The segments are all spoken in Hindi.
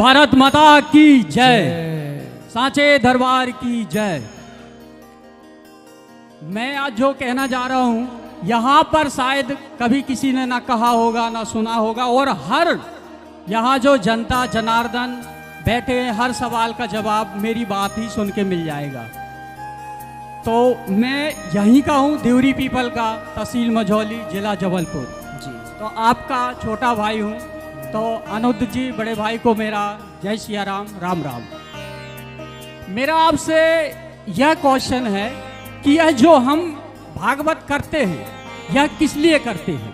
भारत माता की जय, सांचे दरबार की जय। मैं आज जो कहना जा रहा हूं यहाँ पर शायद कभी किसी ने ना कहा होगा ना सुना होगा, और हर यहाँ जो जनता जनार्दन बैठे हैं हर सवाल का जवाब मेरी बात ही सुन के मिल जाएगा। तो मैं यहीं का हूँ, देवरी पीपल का, तहसील मझौली, जिला जबलपुर जी। तो आपका छोटा भाई हूँ। तो अनुद जी बड़े भाई को मेरा जय सिया राम, राम राम। मेरा आपसे यह क्वेश्चन है कि यह जो हम भागवत करते हैं यह किस लिए करते हैं,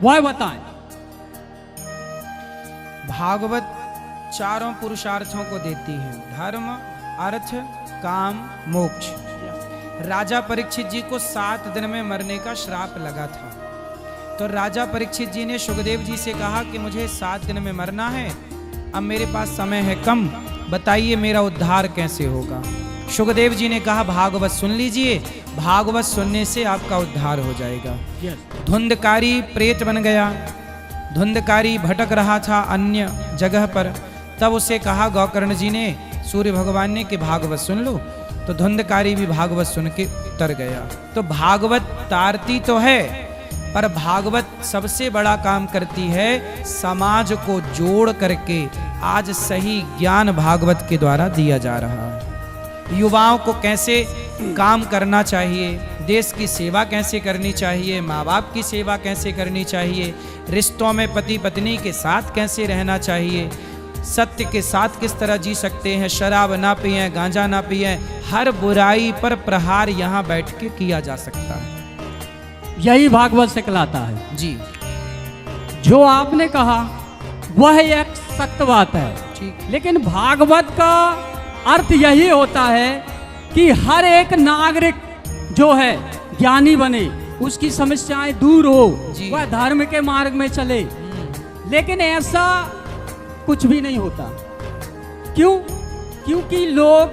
वह बताएं। भागवत चारों पुरुषार्थों को देती है, धर्म, अर्थ, काम, मोक्ष। राजा परीक्षित जी को 7 दिन में मरने का श्राप लगा था, तो राजा परीक्षित जी ने सुखदेव जी से कहा कि मुझे 7 दिन में मरना है, अब मेरे पास समय है कम, बताइए मेरा उद्धार कैसे होगा। सुखदेव जी ने कहा भागवत सुन लीजिए, भागवत सुनने से आपका उद्धार हो जाएगा। धुंधकारी प्रेत बन गया, धुंधकारी भटक रहा था अन्य जगह पर, तब उसे कहा गौकर्ण जी ने, सूर्य भगवान ने, कि भागवत सुन लो। तो धुंधकारी भी भागवत सुन के उतर गया। तो भागवत तारती तो है, पर भागवत सबसे बड़ा काम करती है, समाज को जोड़ करके आज सही ज्ञान भागवत के द्वारा दिया जा रहा है। युवाओं को कैसे काम करना चाहिए, देश की सेवा कैसे करनी चाहिए, माँ बाप की सेवा कैसे करनी चाहिए, रिश्तों में पति पत्नी के साथ कैसे रहना चाहिए, सत्य के साथ किस तरह जी सकते हैं, शराब ना पिए, गांजा ना पिए, हर बुराई पर प्रहार यहाँ बैठ के किया जा सकता है। यही भागवत से कहलाता है जी। जो आपने कहा वह एक सत्य बात है, लेकिन भागवत का अर्थ यही होता है कि हर एक नागरिक जो है ज्ञानी बने, उसकी समस्याएं दूर हो, वह धर्म के मार्ग में चले। लेकिन ऐसा कुछ भी नहीं होता। क्यों? क्योंकि लोग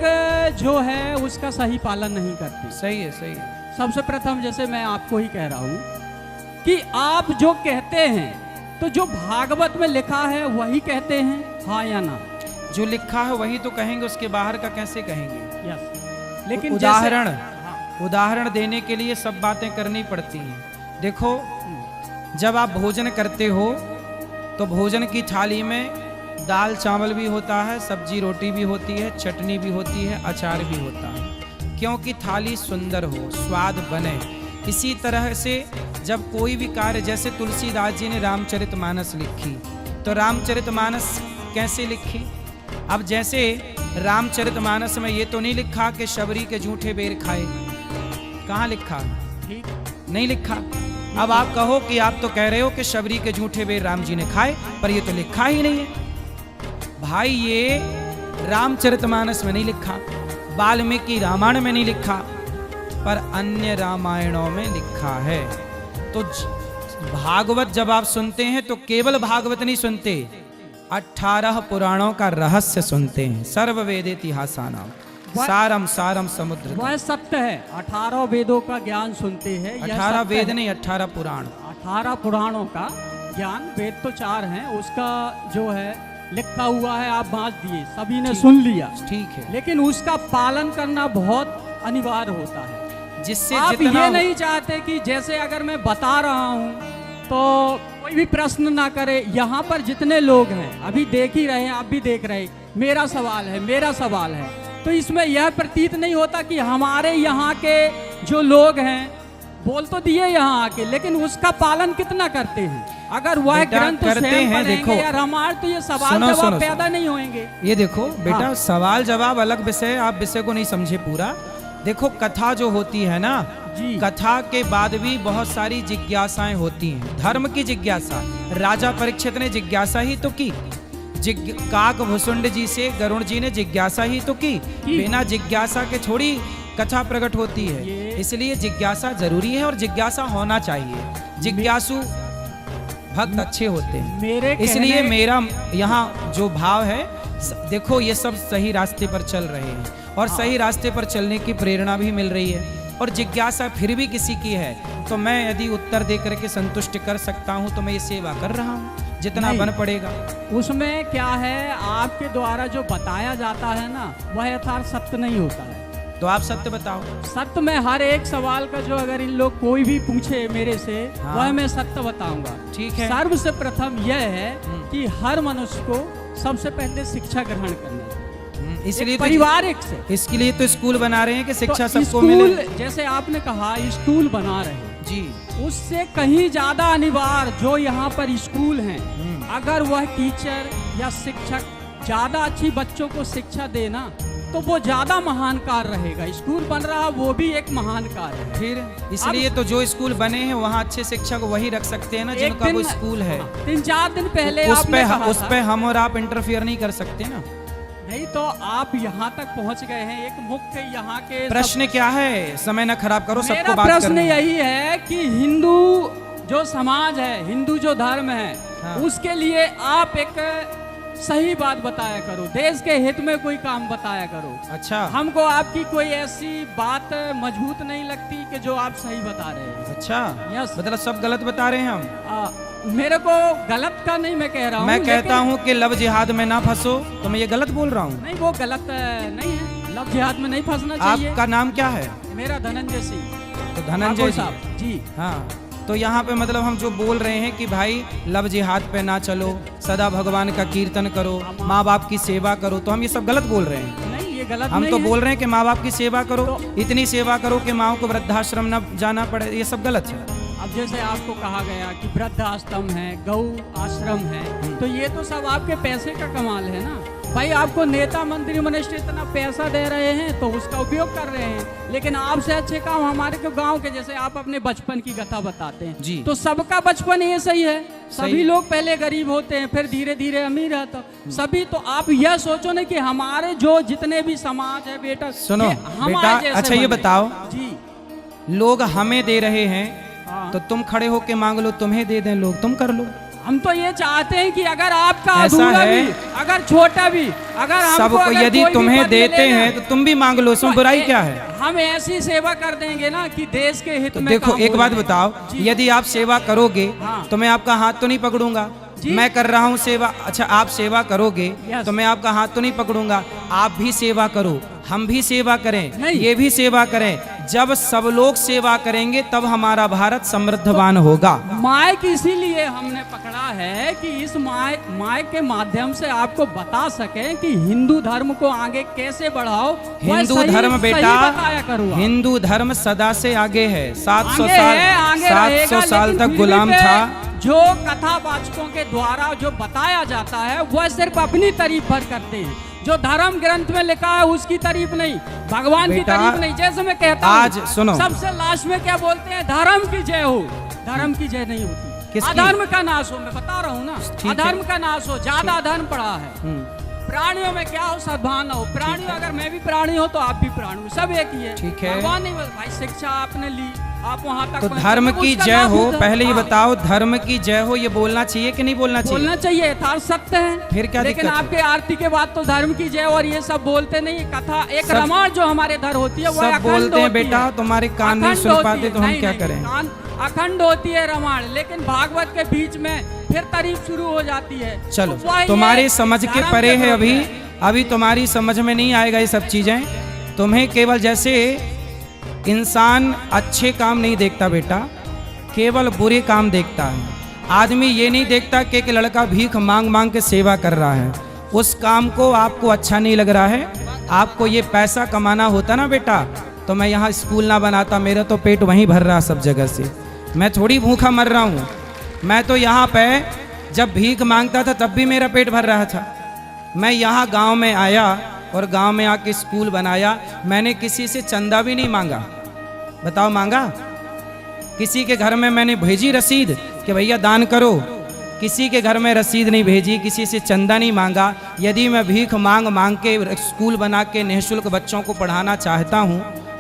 जो है उसका सही पालन नहीं करते। सही है, सही है। सबसे प्रथम जैसे मैं आपको ही कह रहा हूं कि आप जो कहते हैं तो जो भागवत में लिखा है वही कहते हैं, हाँ या ना? जो लिखा है वही तो कहेंगे, उसके बाहर का कैसे कहेंगे? यस। लेकिन उदाहरण देने के लिए सब बातें करनी पड़ती हैं। देखो, जब आप भोजन करते हो तो भोजन की थाली में दाल चावल भी होता है, सब्जी रोटी भी होती है, चटनी भी होती है, अचार भी होता है, क्योंकि थाली सुंदर हो, स्वाद बने। इसी तरह से जब कोई भी कार्य, जैसे तुलसीदास जी ने रामचरितमानस लिखी, तो रामचरितमानस कैसे लिखी? अब जैसे रामचरितमानस में ये तो नहीं लिखा कि शबरी के जूठे बेर खाए, कहाँ लिखा? नहीं लिखा। अब आप कहो कि आप तो कह रहे हो कि शबरी के जूठे बेर राम जी ने खाए, पर ये तो लिखा ही नहीं है। भाई ये रामचरितमानस में नहीं लिखा, वाल्मीकि रामायण में नहीं लिखा, पर अन्य रामायणों में लिखा है। तो भागवत जब आप सुनते हैं तो केवल भागवत नहीं सुनते, 18 पुराणों का रहस्य सुनते हैं। सर्व वेद इतिहासानाम सारम सारम समुद्र। वह सत्य है, 18 वेदों का ज्ञान सुनते हैं। 18 वेद नहीं, 18 पुराण, 18 पुराणों का ज्ञान। वेद तो 4 हैं, उसका जो है लिखा हुआ है, आप बांट दिए, सभी ने सुन लिया, ठीक है, लेकिन उसका पालन करना बहुत अनिवार्य होता है। जिससे आप ये नहीं चाहते कि जैसे अगर मैं बता रहा हूँ तो कोई भी प्रश्न ना करे। यहाँ पर जितने लोग हैं अभी देख ही रहे हैं, आप भी देख रहे, मेरा सवाल है, मेरा सवाल है, तो इसमें यह प्रतीत नहीं होता कि हमारे यहाँ के जो लोग हैं बोल तो दिए यहाँ आके, लेकिन उसका पालन कितना करते हैं? अगर वह ग्रंथ करते हैं, देखो या रामायण, तो ये सवाल जवाब पैदा नहीं होंगे। ये देखो बेटा, हाँ। सवाल जवाब अलग विषय, आप विषय को नहीं समझे पूरा। देखो, कथा जो होती है ना जी, कथा के बाद भी बहुत सारी जिज्ञासाएं होती हैं। धर्म की जिज्ञासा राजा परीक्षित ने जिज्ञासा ही तो की, काक भुसुंड जी से गरुण जी ने जिज्ञासा ही तो की। बिना जिज्ञासा के थोड़ी कथा प्रकट होती है, इसलिए जिज्ञासा जरूरी है और जिज्ञासा होना चाहिए। जिज्ञासु भक्त अच्छे होते हैं। इसलिए मेरा यहाँ जो भाव है, देखो ये सब सही रास्ते पर चल रहे हैं और सही रास्ते पर चलने की प्रेरणा भी मिल रही है, और जिज्ञासा फिर भी किसी की है तो मैं यदि उत्तर दे करके संतुष्ट कर सकता हूँ तो मैं ये सेवा कर रहा हूँ। जितना नहीं। बन पड़ेगा। उसमें क्या है, आपके द्वारा जो बताया जाता है ना, वह यथार्थ सत्य नहीं होता है। तो आप सत्य बताओ। सत्य में हर एक सवाल का जो अगर इन लोग कोई भी पूछे मेरे से, हाँ। वह मैं सत्य बताऊंगा। ठीक है। सर्व से प्रथम यह है कि हर मनुष्य को सबसे पहले शिक्षा ग्रहण करना चाहिए, इसलिए तो पारिवारिक से। इसके लिए तो स्कूल बना रहे हैं कि शिक्षा तो सबको मिले। स्कूल, जैसे आपने कहा स्कूल बना रहे हैं जी। उससे कहीं ज्यादा अनिवार्य जो यहाँ पर स्कूल हैं, अगर वह टीचर या शिक्षक ज्यादा अच्छी बच्चों को शिक्षा देना, तो वो ज्यादा महान कार्य रहेगा। स्कूल बन रहा वो भी एक महान कार्य है। फिर इसलिए तो जो स्कूल बने हैं वहाँ अच्छे शिक्षक वही रख सकते हैं ना, एक जिनका दिन- वो स्कूल है। 3-4 दिन पहले उस आपने कहा उस था- पे हम और आप इंटरफियर नहीं कर सकते ना। नहीं तो आप यहाँ तक पहुँच गए हैं। एक मुख्य यहाँ के प्रश्न क्या है, समय न खराब करो, मेरा सबको बात प्रश्न करनी है। यही है कि हिंदू जो समाज है, हिंदू जो धर्म है, हाँ। उसके लिए आप एक सही बात बताया करो, देश के हित में कोई काम बताया करो। अच्छा। हमको आपकी कोई ऐसी बात मजबूत नहीं लगती कि जो आप सही बता रहे हैं। अच्छा। यस। मतलब सब गलत बता रहे हैं हम। मेरे को गलत का नहीं मैं कह रहा हूँ। मैं कहता हूँ कि लव जिहाद में ना फंसो, तो मैं ये गलत बोल रहा हूँ? नहीं, वो गलत नहीं है। लव जिहाद में नहीं फंसना चाहिए। आपका नाम क्या है? मेरा धनंजय सिंह। तो धनंजय जी। साहब जी। हाँ, तो यहाँ पे मतलब हम जो बोल रहे हैं कि भाई लव जिहाद पे ना चलो, सदा भगवान का कीर्तन करो, माँ बाप की सेवा करो, तो हम ये सब गलत बोल रहे हैं? नहीं, ये गलत हम नहीं तो है। बोल रहे हैं कि माँ बाप की सेवा करो, तो- इतनी सेवा करो कि माँ को वृद्धाश्रम न जाना पड़े, ये सब गलत है। अब जैसे आपको कहा गया कि वृद्ध आश्रम है, गौ आश्रम है, तो ये तो सब आपके पैसे का कमाल है ना भाई। आपको नेता मंत्री मिनिस्टर इतना पैसा दे रहे हैं तो उसका उपयोग कर रहे हैं, लेकिन आपसे अच्छे काम हमारे को गांव के, जैसे आप अपने बचपन की कथा बताते हैं जी। तो सबका बचपन ये सही है। सही। सभी लोग पहले गरीब होते हैं, फिर धीरे धीरे अमीर रहता सभी। तो आप यह सोचो ना कि हमारे जो जितने भी समाज है बेटा, सुनो ये हमारे बेटा, जैसे अच्छा ये बने। बताओ, जी। लोग हमें दे रहे हैं हाँ। तो तुम खड़े होके मांग लो, तुम्हें दे दें लोग, तुम कर लो। हम तो ये चाहते हैं कि अगर आपका ऐसा अधूरा है। भी, अगर छोटा भी, अगर हमको सबको अगर यदि कोई भी तुम्हें पद देते मिलेगा, हैं तो तुम भी मांग लो, इसमें तो बुराई क्या है? हम ऐसी सेवा कर देंगे ना कि देश के हित तो में देखो काम एक हो बात जाए। बताओ, जी। यदि आप सेवा करोगे हाँ। तो मैं आपका हाथ तो नहीं पकड़ूंगा। जी। मैं कर रहा हूँ सेवा, अच्छा आप सेवा करोगे यस। तो मैं आपका हाथ तो नहीं पकड़ूंगा। आप भी सेवा करो, हम भी सेवा करें, नहीं। ये भी सेवा करें। जब सब लोग सेवा करेंगे तब हमारा भारत समृद्धवान होगा। माइक इसीलिए हमने पकड़ा है कि इस माइक के माध्यम से आपको बता सके कि हिंदू धर्म को आगे कैसे बढ़ाओ। वह हिंदू सही- धर्म सही बेटा, बताया करूँ आप। हिंदू धर्म सदा से आगे है। 700 आगे साल है, आगे 700 रहेगा, साल लेकिन तक फिर गुलाम भी था। जो कथावाचकों के द्वारा जो बताया जाता है वह सिर्फ अपनी तारीफ भर करते हैं। जो धर्म ग्रंथ में लिखा है उसकी तारीफ नहीं, भगवान की बेटा, तारीफ नहीं। जैसे मैं कहता हूं, आज सुनो। सबसे लास्ट में क्या बोलते हैं, धर्म की जय हो। धर्म की जय नहीं होती, किसकी? अधर्म का नाश हो। मैं बता रहा हूँ ना, ठीक है। अधर्म का नाश हो। ज्यादा अधर्म पड़ा है। हम्म, प्राणियों में क्या हो, सद्भावना हो। प्राणियों, अगर मैं भी प्राणी हो तो आप भी प्राणी हो, सब एक ही है। ठीक है। भगवान नहीं, भाई शिक्षा आपने ली, आप वहाँ तक तो पहुंचे, धर्म तो की उसका जय लाभ हो, उठा- पहले ये हाँ। बताओ, धर्म की जय हो ये बोलना चाहिए कि नहीं बोलना चाहिए? बोलना चाहिए, यथार्थ सत्य है। फिर क्या लेकिन दिक्कत है? आपके आरती के बाद तो धर्म की जय और ये सब बोलते नहीं। कथा एक सब- रामायण जो हमारे धर होती है वो सब अखंड बोलते हैं होती बेटा, है। तुम्हारे कान नहीं अखंड सुन होती पाते है। तो हम नहीं, क्या नहीं, करें? कान अखंड होती है रामायण, लेकिन भागवत के बीच में फिर तारीफ शुरू हो जाती है। चलो, तो वही तुम्हारे है, समझ के धर्म परे है। विरोध अभी अभी तुम्हारी समझ में नहीं आएगा ये सब चीजें। तुम्हें केवल जैसे इंसान अच्छे काम नहीं देखता बेटा, केवल बुरे काम देखता है। आदमी ये नहीं देखता कि एक लड़का भीख मांग मांग के सेवा कर रहा है, उस काम को आपको अच्छा नहीं लग रहा है। आपको ये पैसा कमाना होता ना बेटा, तो मैं यहाँ स्कूल ना बनाता, मेरा तो पेट वहीं भर रहा सब जगह से। मैं थोड़ी भूखा मर रहा हूँ। मैं तो यहाँ पे जब भीख मांगता था तब भी मेरा पेट भर रहा था। मैं यहाँ गांव में आया और गांव में आके स्कूल बनाया। मैंने किसी से चंदा भी नहीं मांगा। बताओ, मांगा? किसी के घर में मैंने भेजी रसीद कि भैया दान करो? किसी के घर में रसीद नहीं भेजी, किसी से चंदा नहीं मांगा। यदि मैं भीख मांग मांग के स्कूल बना के निःशुल्क बच्चों को पढ़ाना चाहता हूँ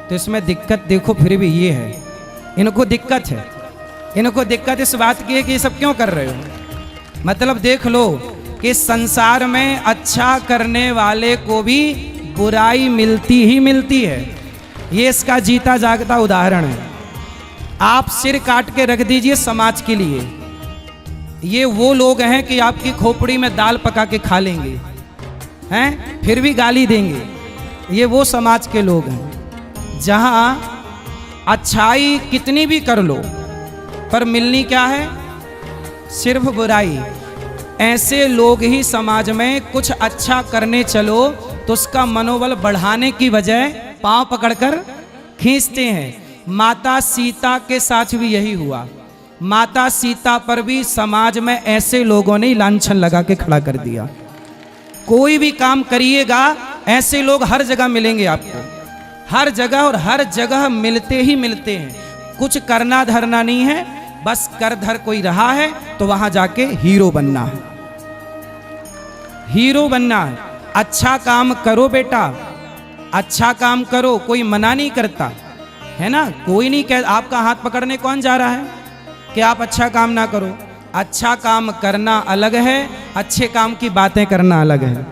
तो इसमें दिक्कत देखो फिर भी ये है, इनको दिक्कत है। इनको दिक्कत इस बात की है कि ये सब क्यों कर रहे हो। मतलब देख लो कि संसार में अच्छा करने वाले को भी बुराई मिलती ही मिलती है। ये इसका जीता जागता उदाहरण है। आप सिर काट के रख दीजिए समाज के लिए, ये वो लोग हैं कि आपकी खोपड़ी में दाल पका के खा लेंगे, हैं, फिर भी गाली देंगे। ये वो समाज के लोग हैं जहां अच्छाई कितनी भी कर लो पर मिलनी क्या है, सिर्फ बुराई। ऐसे लोग ही समाज में कुछ अच्छा करने चलो तो उसका मनोबल बढ़ाने की बजाय पांव पकड़कर खींचते हैं। माता सीता के साथ भी यही हुआ। माता सीता पर भी समाज में ऐसे लोगों ने लांछन लगा के खड़ा कर दिया। कोई भी काम करिएगा ऐसे लोग हर जगह मिलेंगे आपको, हर जगह, और हर जगह मिलते ही मिलते हैं। कुछ करना धरना नहीं है, बस कर धर कोई रहा है तो वहां जाके हीरो बनना है, हीरो बनना है। अच्छा काम करो बेटा, अच्छा काम करो, कोई मना नहीं करता है ना। कोई नहीं कह, आपका हाथ पकड़ने कौन जा रहा है कि आप अच्छा काम ना करो। अच्छा काम करना अलग है, अच्छे काम की बातें करना अलग है।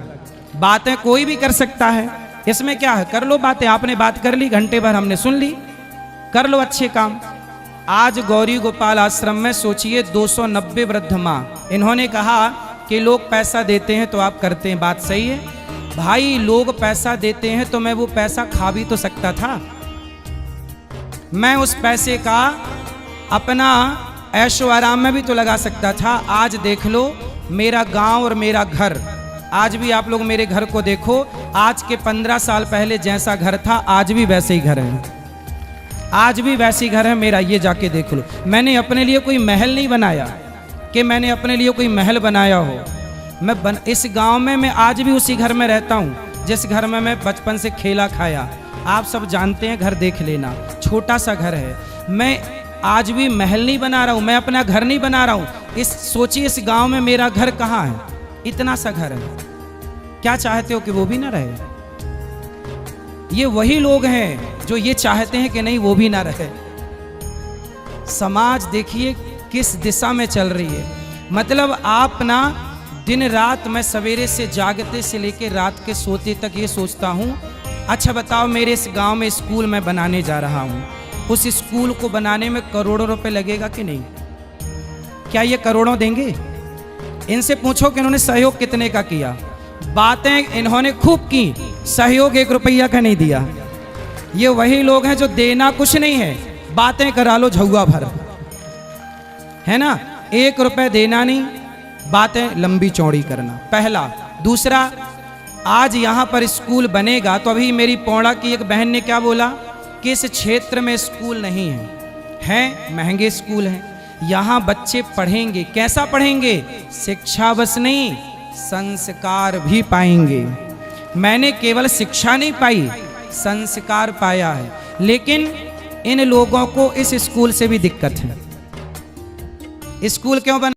बातें कोई भी कर सकता है, इसमें क्या है, कर लो बातें। आपने बात कर ली, घंटे भर हमने सुन ली, कर लो अच्छे काम। आज गौरी गोपाल आश्रम में सोचिए 290 वृद्ध माँ, इन्होंने कहा कि लोग पैसा देते हैं तो आप करते हैं, बात सही है भाई। लोग पैसा देते हैं तो मैं वो पैसा खा भी तो सकता था। मैं उस पैसे का अपना ऐशो आराम में भी तो लगा सकता था। आज देख लो मेरा गांव और मेरा घर, आज भी आप लोग मेरे घर को देखो, आज के 15 साल पहले जैसा घर था आज भी वैसे ही घर है, आज भी वैसी घर है मेरा। ये जाके देख लो। मैंने अपने लिए कोई महल नहीं बनाया कि मैंने अपने लिए कोई महल बनाया हो। इस गांव में मैं आज भी उसी घर में रहता हूँ जिस घर में मैं बचपन से खेला खाया। आप सब जानते हैं, घर देख लेना, छोटा सा घर है। मैं आज भी महल नहीं बना रहा हूँ, मैं अपना घर नहीं बना रहा हूँ। सोचिए इस गांव में मेरा घर कहाँ है, इतना सा घर है। क्या चाहते हो कि वो भी ना रहे? ये वही लोग हैं जो ये चाहते हैं कि नहीं वो भी ना रहे। समाज देखिए किस दिशा में चल रही है। मतलब आप ना दिन रात, मैं सवेरे से जागते से लेकर रात के सोते तक ये सोचता हूँ, अच्छा बताओ मेरे इस गांव में स्कूल मैं बनाने जा रहा हूँ, उस स्कूल को बनाने में करोड़ों रुपए लगेगा कि नहीं? क्या ये करोड़ों देंगे? इनसे पूछो कि इन्होंने सहयोग कितने का किया। बातें इन्होंने खूब की, सहयोग 1 रुपया का नहीं दिया। ये वही लोग हैं जो देना कुछ नहीं है, बातें करा लो झुआ भर, है ना। 1 रुपया देना नहीं, बातें लंबी चौड़ी करना, पहला। दूसरा, आज यहाँ पर स्कूल बनेगा तो अभी मेरी पौड़ा की एक बहन ने क्या बोला कि इस क्षेत्र में स्कूल नहीं है, महंगे स्कूल हैं, यहाँ बच्चे पढ़ेंगे। कैसा पढ़ेंगे? शिक्षा बस नहीं, संस्कार भी पाएंगे। मैंने केवल शिक्षा नहीं पाई, संस्कार पाया है। लेकिन इन लोगों को इस स्कूल से भी दिक्कत है। स्कूल क्यों बना?